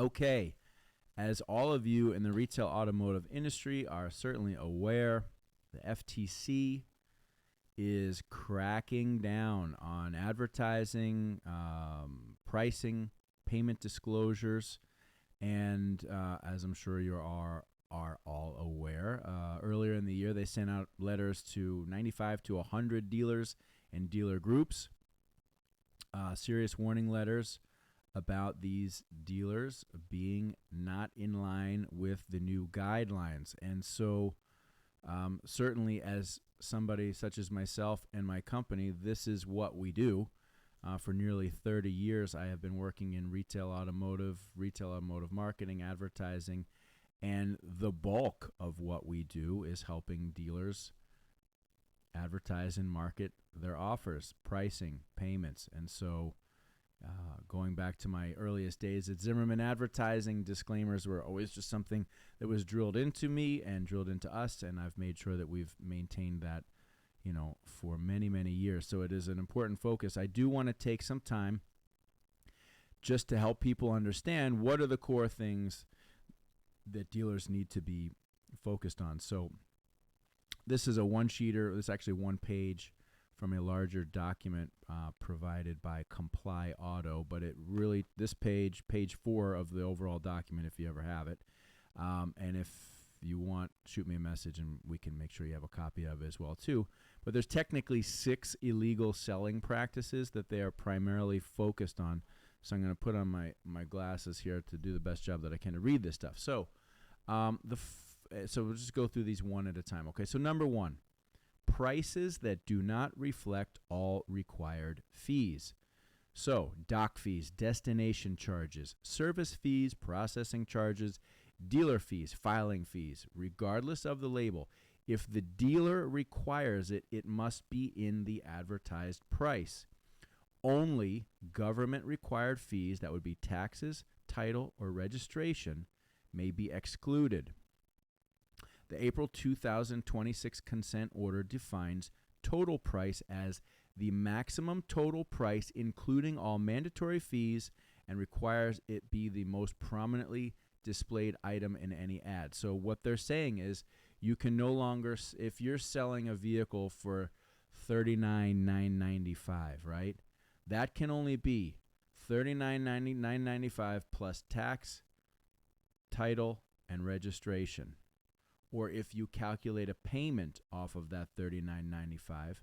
Okay, as all of you in the retail automotive industry are certainly aware, the FTC is cracking down on advertising, pricing, payment disclosures, and as I'm sure you are all aware, earlier in the year they sent out letters to 95 to 100 dealers and dealer groups, serious warning letters about these dealers being not in line with the new guidelines. And so certainly as somebody such as myself and my company, this is what we do. For nearly 30 years, I have been working in retail automotive marketing, advertising, and the bulk of what we do is helping dealers advertise and market their offers, pricing, payments. And so going back to my earliest days at Zimmerman Advertising, disclaimers were always just something that was drilled into me and drilled into us, and I've made sure that we've maintained that, for many, many years. So it is an important focus. I do want to take some time just to help people understand what are the core things that dealers need to be focused on. So this is a one-sheeter. This is actually one page from a larger document provided by Comply Auto, but it really, this page 4 of the overall document, if you ever have it, and if you want, shoot me a message and we can make sure you have a copy of it as well too. But there's technically 6 illegal selling practices that they are primarily focused on. So I'm going to put on my glasses here to do the best job that I can to read this stuff. So so we'll just go through these one at a time. Okay, so number 1. Prices that do not reflect all required fees. So, dock fees, destination charges, service fees, processing charges, dealer fees, filing fees, regardless of the label. If the dealer requires it, it must be in the advertised price. Only government-required fees, that would be taxes, title, or registration, may be excluded. The April 2026 consent order defines total price as the maximum total price including all mandatory fees and requires it be the most prominently displayed item in any ad. So what they're saying is you can no longer, if you're selling a vehicle for $39,995, right? That can only be $39,995 plus tax, title, and registration. Or if you calculate a payment off of that $39.95,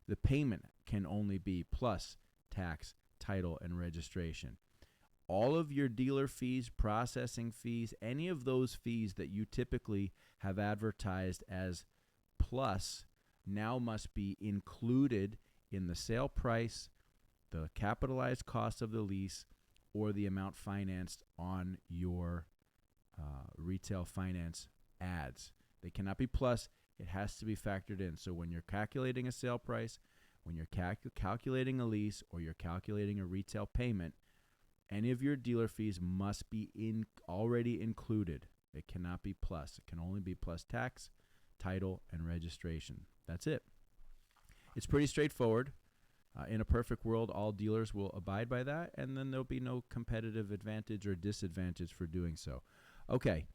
the payment can only be plus tax, title, and registration. All of your dealer fees, processing fees, any of those fees that you typically have advertised as plus now must be included in the sale price, the capitalized cost of the lease, or the amount financed on your retail finance ads. They cannot be plus. It has to be factored in. So when you're calculating a sale price, when you're calculating a lease, or you're calculating a retail payment, any of your dealer fees must be already included. It cannot be plus. It can only be plus tax, title, and registration. That's it. It's pretty straightforward. In a perfect world, all dealers will abide by that, and then there'll be no competitive advantage or disadvantage for doing so. Okay.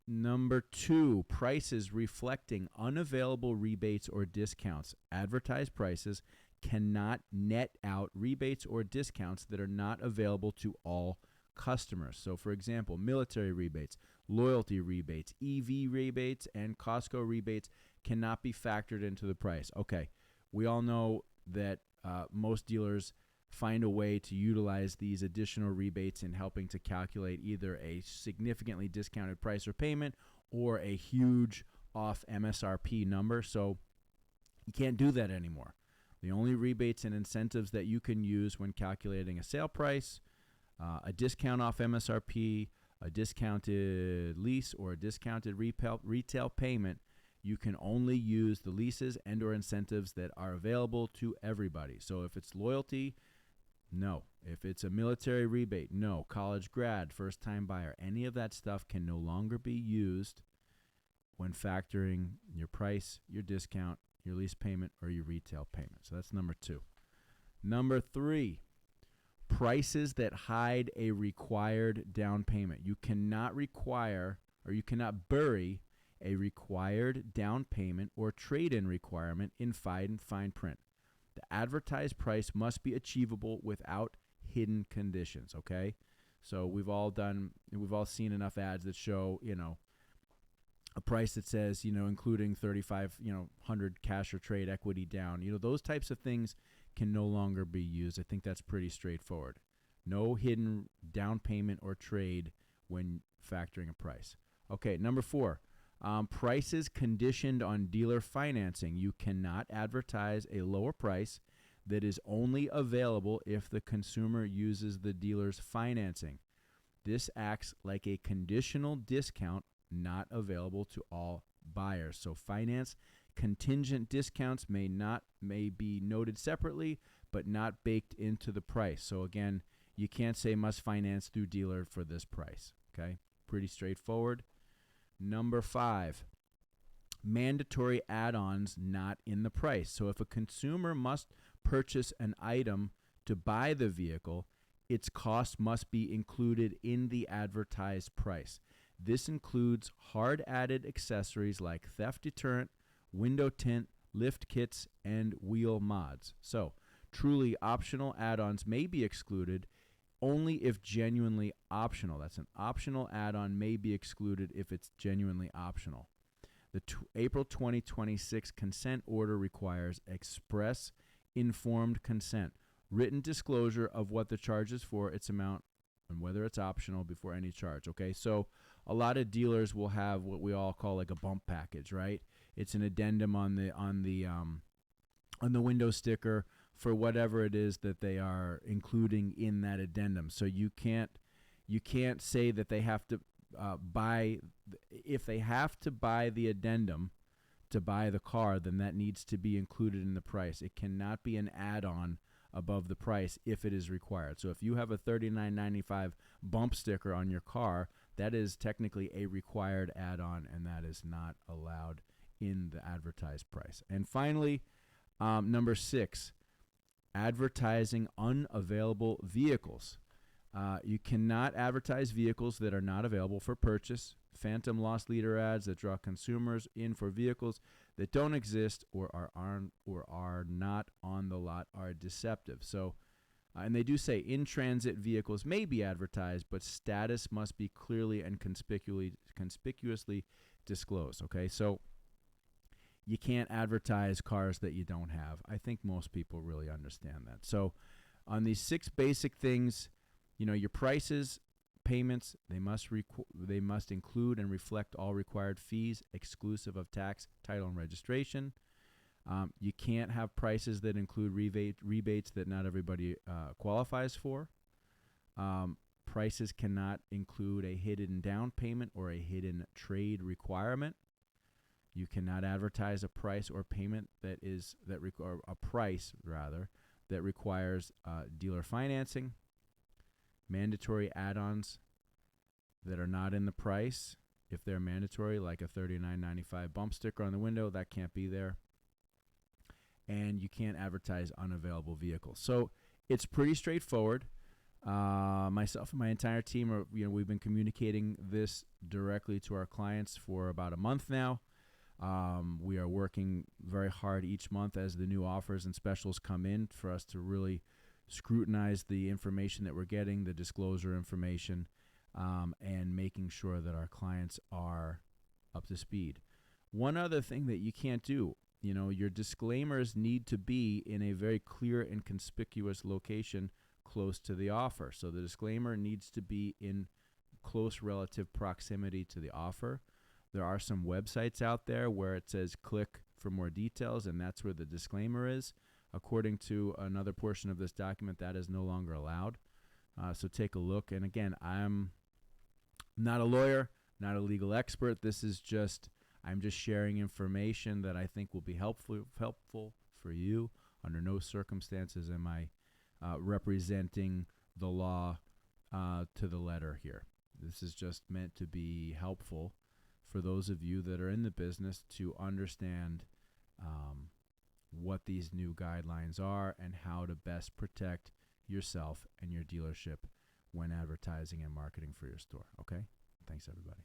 Number 2, prices reflecting unavailable rebates or discounts. Advertised prices cannot net out rebates or discounts that are not available to all customers. So, for example, military rebates, loyalty rebates, EV rebates, and Costco rebates cannot be factored into the price. Okay, we all know that most dealers find a way to utilize these additional rebates in helping to calculate either a significantly discounted price or payment or a huge off MSRP number. So you can't do that anymore. The only rebates and incentives that you can use when calculating a sale price, a discount off MSRP, a discounted lease, or a discounted retail payment, you can only use the leases and or incentives that are available to everybody. So if it's loyalty, no. If it's a military rebate, no. College grad, first-time buyer, any of that stuff can no longer be used when factoring your price, your discount, your lease payment, or your retail payment. So that's number 2. Number 3, Prices that hide a required down payment. You cannot require or you cannot bury a required down payment or trade-in requirement in fine print. The advertised price must be achievable without hidden conditions, okay? So we've all seen enough ads that show, a price that says, including 3,500 cash or trade equity down. Those types of things can no longer be used. I think that's pretty straightforward. No hidden down payment or trade when factoring a price. Okay, number 4, prices conditioned on dealer financing. You cannot advertise a lower price that is only available if the consumer uses the dealer's financing. This acts like a conditional discount not available to all buyers. So finance contingent discounts may be noted separately, but not baked into the price. So again, you can't say must finance through dealer for this price. Okay, pretty straightforward. Number 5, mandatory add-ons not in the price. So if a consumer must purchase an item to buy the vehicle, its cost must be included in the advertised price. This includes hard added accessories like theft deterrent, window tint, lift kits, and wheel mods. So truly optional add-ons may be excluded only if genuinely optional. That's an optional add-on may be excluded if it's genuinely optional. The April 2026 consent order requires express informed consent, written disclosure of what the charge is for, its amount, and whether it's optional before any charge. Okay, so a lot of dealers will have what we all call like a bump package, right? It's an addendum on the window sticker for whatever it is that they are including in that addendum. So you can't say that they have to if they have to buy the addendum to buy the car, then that needs to be included in the price. It cannot be an add-on above the price if it is required. So if you have a $39.95 bump sticker on your car, that is technically a required add-on, and that is not allowed in the advertised price. And finally, number 6, advertising unavailable vehicles. You cannot advertise vehicles that are not available for purchase. Phantom loss leader ads that draw consumers in for vehicles that don't exist or are not on the lot are deceptive. So, and they do say in-transit vehicles may be advertised, but status must be clearly and conspicuously disclosed. Okay, so you can't advertise cars that you don't have. I think most people really understand that. So on these 6 basic things, your prices, payments, they must include and reflect all required fees exclusive of tax, title, and registration. You can't have prices that include rebates that not everybody qualifies for. Prices cannot include a hidden down payment or a hidden trade requirement. You cannot advertise a price or payment that requires dealer financing. Mandatory add-ons that are not in the price, if they're mandatory, like a $39.95 bump sticker on the window, that can't be there. And you can't advertise unavailable vehicles. So it's pretty straightforward. Myself and my entire team we've been communicating this directly to our clients for about a month now. We are working very hard each month as the new offers and specials come in for us to really scrutinize the information that we're getting, the disclosure information, and making sure that our clients are up to speed. One other thing that you can't do, your disclaimers need to be in a very clear and conspicuous location close to the offer. So the disclaimer needs to be in close relative proximity to the offer. There are some websites out there where it says click for more details, and that's where the disclaimer is. According to another portion of this document, that is no longer allowed. So take a look. And again, I'm not a lawyer, not a legal expert. I'm just sharing information that I think will be helpful for you. Under no circumstances am I representing the law to the letter here. This is just meant to be helpful for those of you that are in the business to understand what these new guidelines are and how to best protect yourself and your dealership when advertising and marketing for your store. Okay? Thanks, everybody.